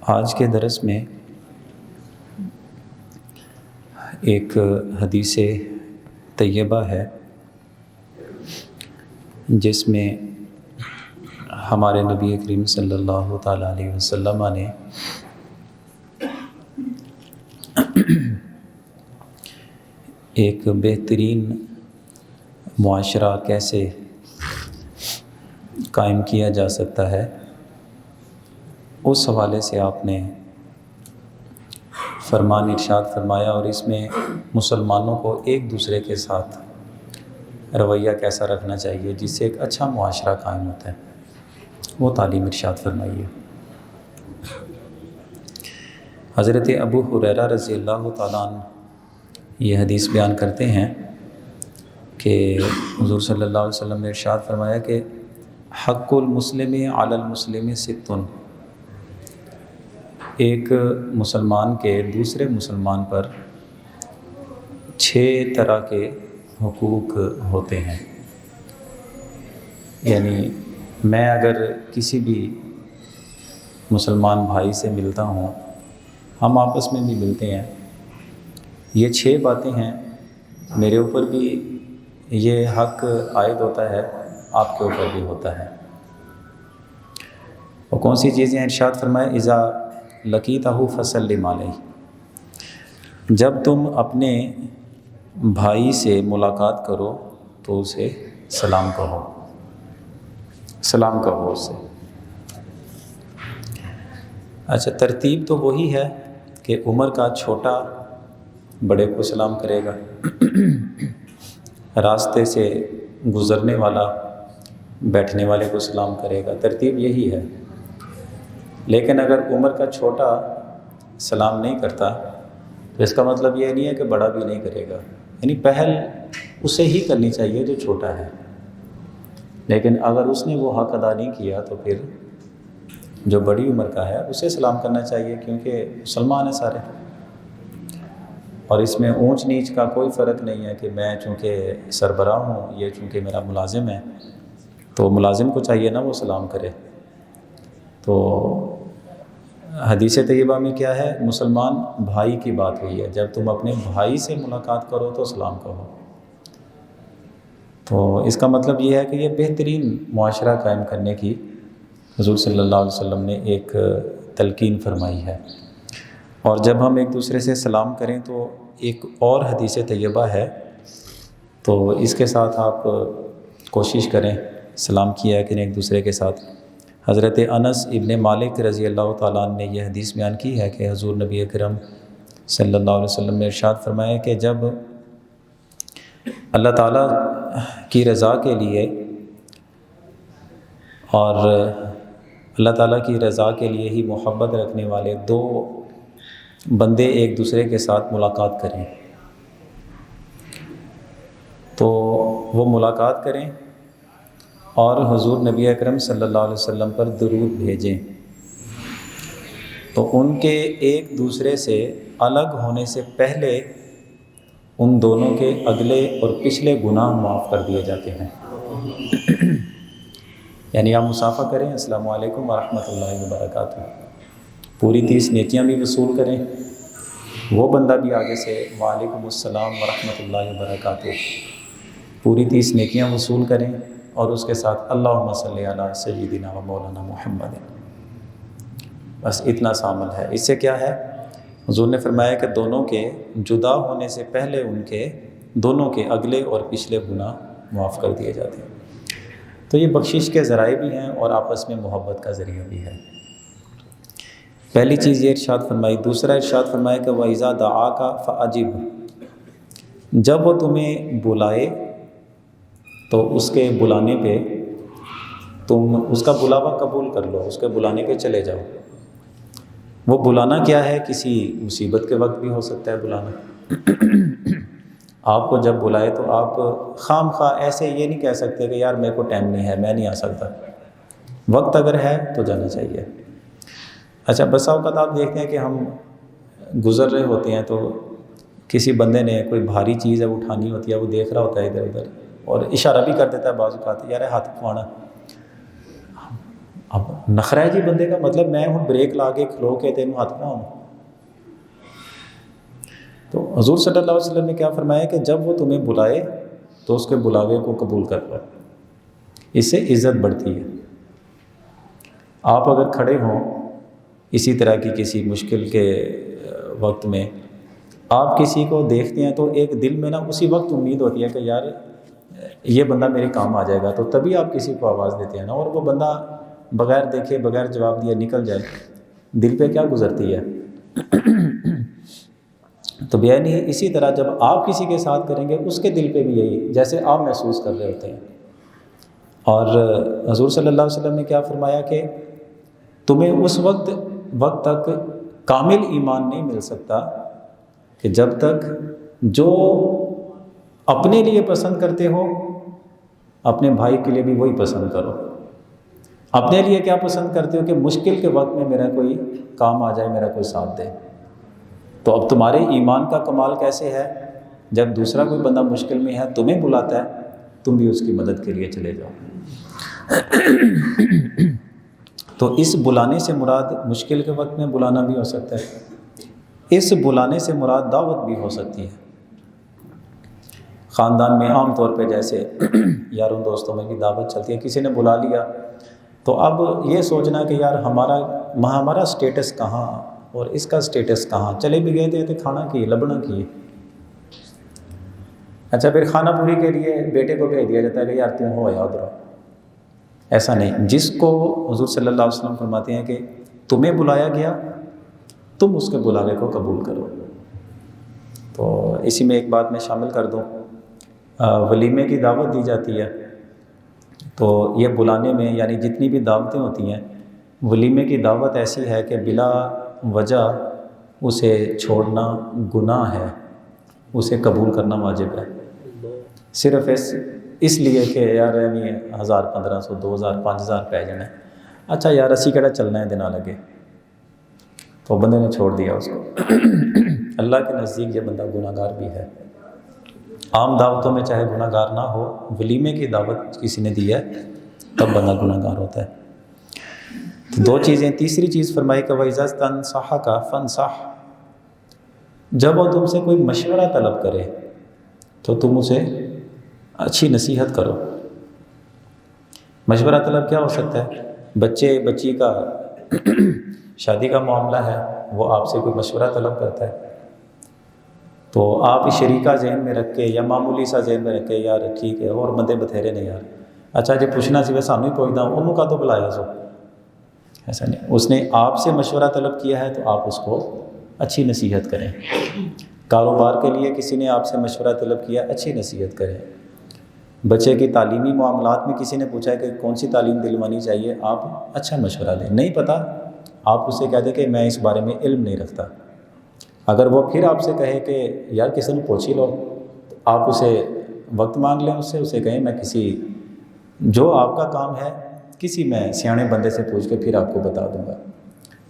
آج کے درس میں ایک حدیث طیبہ ہے جس میں ہمارے نبی کریم صلی اللہ تعالیٰ علیہ وسلم نے ایک بہترین معاشرہ کیسے قائم کیا جا سکتا ہے اس حوالے سے آپ نے فرمان ارشاد فرمایا، اور اس میں مسلمانوں کو ایک دوسرے کے ساتھ رویہ کیسا رکھنا چاہیے جس سے ایک اچھا معاشرہ قائم ہوتا ہے، وہ تعلیم ارشاد فرمائیے۔ حضرت ابو ہریرہ رضی اللہ تعالیٰ عنہ یہ حدیث بیان کرتے ہیں کہ حضور صلی اللہ علیہ وسلم نے ارشاد فرمایا کہ حق المسلم علی المسلم ستن، ایک مسلمان کے دوسرے مسلمان پر 6 طرح کے حقوق ہوتے ہیں۔ یعنی میں اگر کسی بھی مسلمان بھائی سے ملتا ہوں، ہم آپس میں بھی ملتے ہیں، یہ 6 باتیں ہیں، میرے اوپر بھی یہ حق عائد ہوتا ہے، آپ کے اوپر بھی ہوتا ہے۔ اور کون سی چیزیں؟ ارشاد فرمائے اذا لقیتہ فسلم علیہ، جب تم اپنے بھائی سے ملاقات کرو تو اسے سلام کہو، سلام کہو اس سے۔ اچھا، ترتیب تو وہی ہے کہ عمر کا چھوٹا بڑے کو سلام کرے گا، راستے سے گزرنے والا بیٹھنے والے کو سلام کرے گا، ترتیب یہی ہے۔ لیکن اگر عمر کا چھوٹا سلام نہیں کرتا تو اس کا مطلب یہ نہیں ہے کہ بڑا بھی نہیں کرے گا، یعنی پہل اسے ہی کرنی چاہیے جو چھوٹا ہے، لیکن اگر اس نے وہ حق ادا نہیں کیا تو پھر جو بڑی عمر کا ہے اسے سلام کرنا چاہیے، کیونکہ مسلمان ہیں سارے، اور اس میں اونچ نیچ کا کوئی فرق نہیں ہے کہ میں چونکہ سربراہ ہوں، یہ چونکہ میرا ملازم ہے تو ملازم کو چاہیے نا وہ سلام کرے۔ تو حدیث طیبہ میں کیا ہے؟ مسلمان بھائی کی بات ہوئی ہے، جب تم اپنے بھائی سے ملاقات کرو تو سلام کہو۔ تو اس کا مطلب یہ ہے کہ یہ بہترین معاشرہ قائم کرنے کی حضور صلی اللہ علیہ وسلم نے ایک تلقین فرمائی ہے۔ اور جب ہم ایک دوسرے سے سلام کریں تو ایک اور حدیث طیبہ ہے، تو اس کے ساتھ آپ کوشش کریں سلام کیا کریں ایک دوسرے کے ساتھ۔ حضرت انس ابن مالک رضی اللہ تعالیٰ عنہ نے یہ حدیث بیان کی ہے کہ حضور نبی اکرم صلی اللہ علیہ وسلم نے ارشاد فرمایا کہ جب اللہ تعالیٰ کی رضا کے لیے اور اللہ تعالیٰ کی رضا کے لیے ہی محبت رکھنے والے 2 بندے ایک دوسرے کے ساتھ ملاقات کریں تو وہ ملاقات کریں اور حضور نبی اکرم صلی اللہ علیہ وسلم پر درود بھیجیں، تو ان کے ایک دوسرے سے الگ ہونے سے پہلے ان دونوں کے اگلے اور پچھلے گناہ معاف کر دیے جاتے ہیں۔ یعنی آپ مصافحہ کریں، السلام علیکم ورحمۃ اللہ وبرکاتہ، پوری 30 نیکیاں بھی وصول کریں، وہ بندہ بھی آگے سے وعلیکم السلام ورحمۃ اللہ وبرکاتہ، پوری 30 نیکیاں وصول کریں، اور اس کے ساتھ اللہم صلی علی سیدنا و مولانا محمد، بس اتنا سا عمل ہے۔ اس سے کیا ہے؟ حضور نے فرمایا کہ دونوں کے جدا ہونے سے پہلے ان کے دونوں کے اگلے اور پچھلے گناہ معاف کر دیے جاتے ہیں۔ تو یہ بخشش کے ذرائع بھی ہیں اور آپس میں محبت کا ذریعہ بھی ہے۔ پہلی چیز یہ ارشاد فرمائی۔ دوسرا ارشاد فرمایا کہ وَإِذَا دَعَاكَ فَأَجِبْ، جب وہ تمہیں بلائے تو اس کے بلانے پہ تم اس کا بلاوا قبول کر لو، اس کے بلانے پہ چلے جاؤ۔ وہ بلانا کیا ہے؟ کسی مصیبت کے وقت بھی ہو سکتا ہے بلانا۔ آپ کو جب بلائے تو آپ خام خواہ ایسے یہ نہیں کہہ سکتے کہ یار میرے کو ٹائم نہیں ہے، میں نہیں آ سکتا، وقت اگر ہے تو جانا چاہیے۔ اچھا، بسا اوقات آپ دیکھتے ہیں کہ ہم گزر رہے ہوتے ہیں تو کسی بندے نے کوئی بھاری چیز ہے اٹھانی ہوتی ہے، وہ دیکھ رہا ہوتا ہے ادھر ادھر اور اشارہ بھی کر دیتا ہے بعض اوقات، یار ہاتھ پھوانا، اب نخرہ جی بندے کا مطلب میں ہوں بریک لا کے کھلو کے تینوں ہاتھ پہ ہوں. تو حضور صلی اللہ علیہ وسلم نے کیا فرمایا کہ جب وہ تمہیں بلائے تو اس کے بلاوے کو قبول کر لو, اس سے عزت بڑھتی ہے. آپ اگر کھڑے ہوں اسی طرح کی کسی مشکل کے وقت میں, آپ کسی کو دیکھتے ہیں تو ایک دل میں نا اسی وقت امید ہوتی ہے کہ یار یہ بندہ میرے کام آ جائے گا, تو تبھی آپ کسی کو آواز دیتے ہیں نا. اور وہ بندہ بغیر دیکھے بغیر جواب دیے نکل جائے, دل پہ کیا گزرتی ہے. تو بیانی اسی طرح جب آپ کسی کے ساتھ کریں گے اس کے دل پہ بھی یہی جیسے آپ محسوس کر رہے ہوتے ہیں. اور حضور صلی اللہ علیہ وسلم نے کیا فرمایا کہ تمہیں اس وقت تک کامل ایمان نہیں مل سکتا کہ جب تک جو اپنے لیے پسند کرتے ہو اپنے بھائی کے لیے بھی وہی پسند کرو. اپنے لیے کیا پسند کرتے ہو کہ مشکل کے وقت میں میرا کوئی کام آ جائے, میرا کوئی ساتھ دے. تو اب تمہارے ایمان کا کمال کیسے ہے, جب دوسرا کوئی بندہ مشکل میں ہے تمہیں بلاتا ہے تم بھی اس کی مدد کے لیے چلے جاؤ. تو اس بلانے سے مراد مشکل کے وقت میں بلانا بھی ہو سکتا ہے, اس بلانے سے مراد دعوت بھی ہو سکتی ہے. خاندان میں عام طور پہ جیسے یاروں دوستوں میں بھی دعوت چلتی ہے, کسی نے بلا لیا تو اب یہ سوچنا کہ یار ہمارا سٹیٹس کہاں اور اس کا سٹیٹس کہاں, چلے بھی گئے تھے کھانا کی لبنا کی. اچھا پھر کھانا پوری کے لیے بیٹے کو بھیج دیا جاتا ہے کہ یار تم ہو یا ادھر. ایسا نہیں, جس کو حضور صلی اللہ علیہ وسلم فرماتے ہیں کہ تمہیں بلایا گیا تم اس کے بلاوے کو قبول کرو. تو اسی میں ایک بات میں شامل کر دوں, ولیمے کی دعوت دی جاتی ہے تو یہ بلانے میں یعنی جتنی بھی دعوتیں ہوتی ہیں ولیمے کی دعوت ایسی ہے کہ بلا وجہ اسے چھوڑنا گناہ ہے, اسے قبول کرنا واجب ہے. صرف اس لیے کہ یار 1000 1500 2000 5000 پہ جانا ہے, اچھا یار اسی کہڑا چلنا ہے دن لگے, تو بندے نے چھوڑ دیا اس کو. اللہ کے نزدیک یہ بندہ گناہ گار بھی ہے. عام دعوتوں میں چاہے گناہ گار نہ ہو, ولیمے کی دعوت کسی نے دی ہے تب بندہ گناہ گار ہوتا ہے. تو دو چیزیں. تیسری چیز فرمائی کہ وَإِذَا اسْتَنصَحَكَ فَانصَحْ, جب وہ تم سے کوئی مشورہ طلب کرے تو تم اسے اچھی نصیحت کرو. مشورہ طلب کیا ہو سکتا ہے, بچی کا شادی کا معاملہ ہے, وہ آپ سے کوئی مشورہ طلب کرتا ہے تو آپ شریکہ ذہن میں رکھ کے یا معمولی سا ذہن میں رکھ کے یار ٹھیک ہے اور بندے بتھیرے نے یار اچھا جی پوچھنا سی سانو ہی پوچھتا ہوں انہوں کا تو بلایا سو. ایسا نہیں, اس نے آپ سے مشورہ طلب کیا ہے تو آپ اس کو اچھی نصیحت کریں. کاروبار کے لیے کسی نے آپ سے مشورہ طلب کیا, اچھی نصیحت کریں. بچے کی تعلیمی معاملات میں کسی نے پوچھا ہے کہ کون سی تعلیم دلوانی چاہیے, آپ اچھا مشورہ لیں. نہیں پتہ آپ اسے کہہ دیں کہ میں اس بارے میں علم نہیں رکھتا. اگر وہ پھر آپ سے کہے کہ یار کسی نے پوچھ ہی لو, تو آپ اسے وقت مانگ لیں اسے کہیں میں کسی جو آپ کا کام ہے کسی میں سیانے بندے سے پوچھ کے پھر آپ کو بتا دوں گا.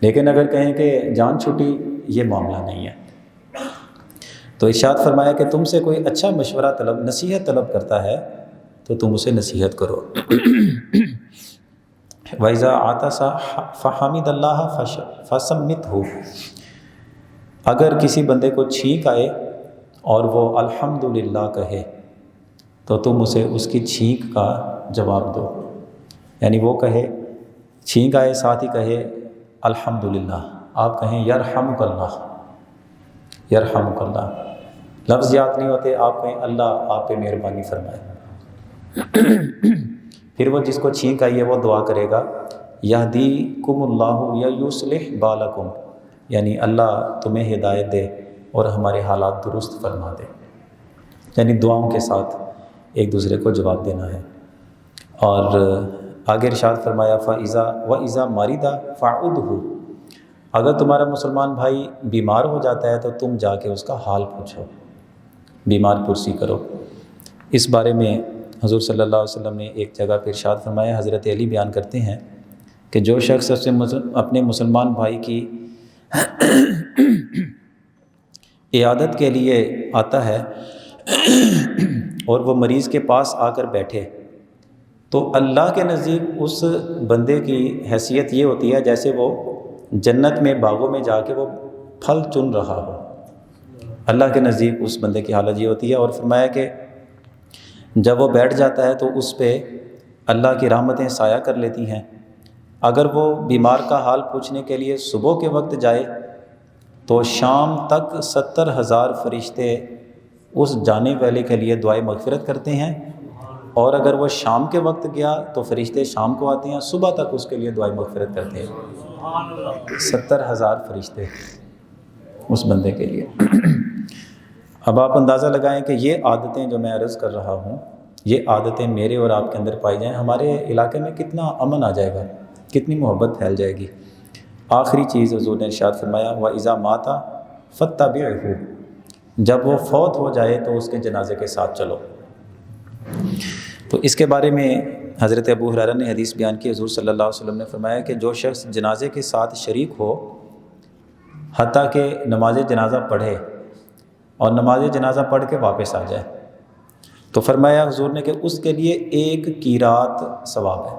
لیکن اگر کہیں کہ جان چھٹی, یہ معاملہ نہیں ہے. تو ارشاد فرمایا کہ تم سے کوئی اچھا مشورہ طلب نصیحت طلب کرتا ہے تو تم اسے نصیحت کرو. وَإِذَا عَطَسَ فَحَمِدَ اللَّهَ فَسَمِّتْهُ, اگر کسی بندے کو چھینک آئے اور وہ الحمدللہ کہے تو تم اسے اس کی چھینک کا جواب دو. یعنی وہ کہے, چھینک آئے ساتھ ہی کہے الحمدللہ, آپ کہیں یرحمک اللہ, یرحمک اللہ. لفظ یاد نہیں ہوتے, آپ کہیں اللہ آپ پہ مہربانی فرمائے. پھر وہ جس کو چھینک آئی ہے وہ دعا کرے گا یہدیکم اللہ یا یصلح بالکم, یعنی اللہ تمہیں ہدایت دے اور ہمارے حالات درست فرما دے. یعنی دعاؤں کے ساتھ ایک دوسرے کو جواب دینا ہے. اور آگے ارشاد فرمایا وَإِذَا مَرِضَ فَعُدْهُ, اگر تمہارا مسلمان بھائی بیمار ہو جاتا ہے تو تم جا کے اس کا حال پوچھو, بیمار پرسی کرو. اس بارے میں حضور صلی اللہ علیہ وسلم نے ایک جگہ پہ ارشاد فرمایا, حضرت علی بیان کرتے ہیں کہ جو شخص اپنے مسلمان بھائی کی عیادت کے لیے آتا ہے اور وہ مریض کے پاس آ کر بیٹھے تو اللہ کے نزدیک اس بندے کی حیثیت یہ ہوتی ہے جیسے وہ جنت میں باغوں میں جا کے وہ پھل چن رہا ہو. اللہ کے نزدیک اس بندے کی حالت یہ ہوتی ہے. اور فرمایا کہ جب وہ بیٹھ جاتا ہے تو اس پہ اللہ کی رحمتیں سایہ کر لیتی ہیں. اگر وہ بیمار کا حال پوچھنے کے لیے صبح کے وقت جائے تو شام تک 70,000 فرشتے اس جانے والے کے لیے دعائے مغفرت کرتے ہیں. اور اگر وہ شام کے وقت گیا تو فرشتے شام کو آتے ہیں, صبح تک اس کے لیے دعائے مغفرت کرتے ہیں. 70,000 فرشتے اس بندے کے لیے. اب آپ اندازہ لگائیں کہ یہ عادتیں جو میں عرض کر رہا ہوں, یہ عادتیں میرے اور آپ کے اندر پائی جائیں, ہمارے علاقے میں کتنا امن آ جائے گا, کتنی محبت پھیل جائے گی. آخری چیز حضور نے ارشاد فرمایا وَإِذَا مَاتَ فَاتَّبِعْهُ, جب وہ فوت ہو جائے تو اس کے جنازے کے ساتھ چلو. تو اس کے بارے میں حضرت ابو ہریرہ نے حدیث بیان کی, حضور صلی اللہ علیہ وسلم نے فرمایا کہ جو شخص جنازے کے ساتھ شریک ہو حتیٰ کہ نماز جنازہ پڑھے اور نماز جنازہ پڑھ کے واپس آ جائے, تو فرمایا حضور نے کہ اس کے لیے 1 قیرات ثواب ہے.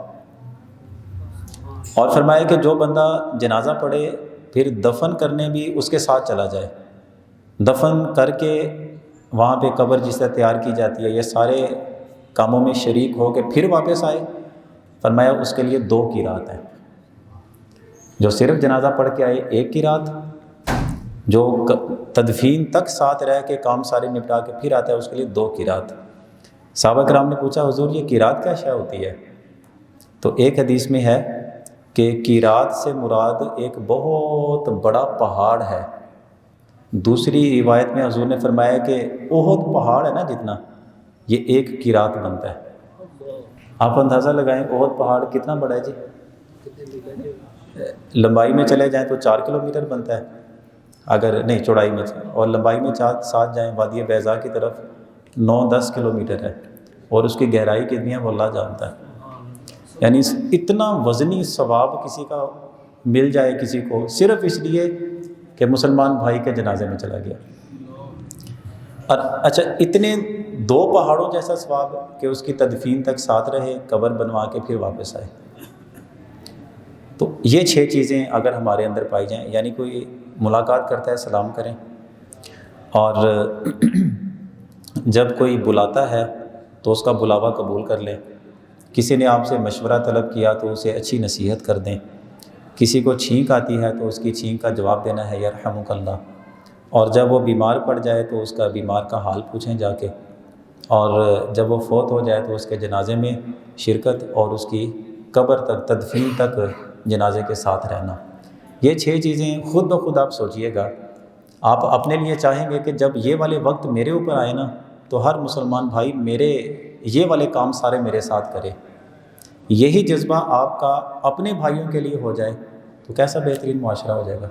اور فرمایا کہ جو بندہ جنازہ پڑھے پھر دفن کرنے بھی اس کے ساتھ چلا جائے, دفن کر کے وہاں پہ قبر جس طرح تیار کی جاتی ہے, یہ سارے کاموں میں شریک ہو کے پھر واپس آئے, فرمایا اس کے لیے 2 قیرات ہیں. جو صرف جنازہ پڑھ کے آئے 1 قیرات, جو تدفین تک ساتھ رہ کے کام سارے نپٹا کے پھر آتا ہے اس کے لیے 2 قیرات. صحابہ کرام نے پوچھا حضور یہ قیرات کیا شے ہوتی ہے؟ تو ایک حدیث میں ہے کہ قیرات سے مراد ایک بہت بڑا پہاڑ ہے. دوسری روایت میں حضور نے فرمایا کہ احد پہاڑ ہے نا جتنا, یہ 1 قیرات بنتا ہے. آپ اندازہ لگائیں احد پہاڑ کتنا بڑا ہے جی. لمبائی میں چلے جائیں تو 4 کلومیٹر بنتا ہے, اگر نہیں چوڑائی میں, اور لمبائی میں ساتھ جائیں وادی بیضاء کی طرف 9-10 کلومیٹر ہے, اور اس کی گہرائی کتنی ہے وہ اللہ جانتا ہے. یعنی اتنا وزنی ثواب کسی کا مل جائے کسی کو صرف اس لیے کہ مسلمان بھائی کے جنازے میں چلا گیا. اور اچھا اتنے 2 پہاڑوں جیسا ثواب کہ اس کی تدفین تک ساتھ رہے, قبر بنوا کے پھر واپس آئے. تو یہ 6 چیزیں اگر ہمارے اندر پائی جائیں, یعنی کوئی ملاقات کرتا ہے سلام کریں, اور جب کوئی بلاتا ہے تو اس کا بلاوا قبول کر لیں. کسی نے آپ سے مشورہ طلب کیا تو اسے اچھی نصیحت کر دیں. کسی کو چھینک آتی ہے تو اس کی چھینک کا جواب دینا ہے یرحمک اللہ. اور جب وہ بیمار پڑ جائے تو اس کا بیمار کا حال پوچھیں جا کے, اور جب وہ فوت ہو جائے تو اس کے جنازے میں شرکت اور اس کی قبر تک تدفین تک جنازے کے ساتھ رہنا. یہ 6 چیزیں خود بخود آپ سوچئے گا, آپ اپنے لیے چاہیں گے کہ جب یہ والے وقت میرے اوپر آئے نا تو ہر مسلمان بھائی میرے یہ والے کام سارے میرے ساتھ کرے. یہی جذبہ آپ کا اپنے بھائیوں کے لیے ہو جائے تو کیسا بہترین معاشرہ ہو جائے گا.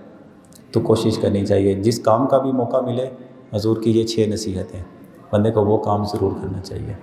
تو کوشش کرنی چاہیے جس کام کا بھی موقع ملے, حضور کی یہ 6 نصیحتیں, بندے کو وہ کام ضرور کرنا چاہیے.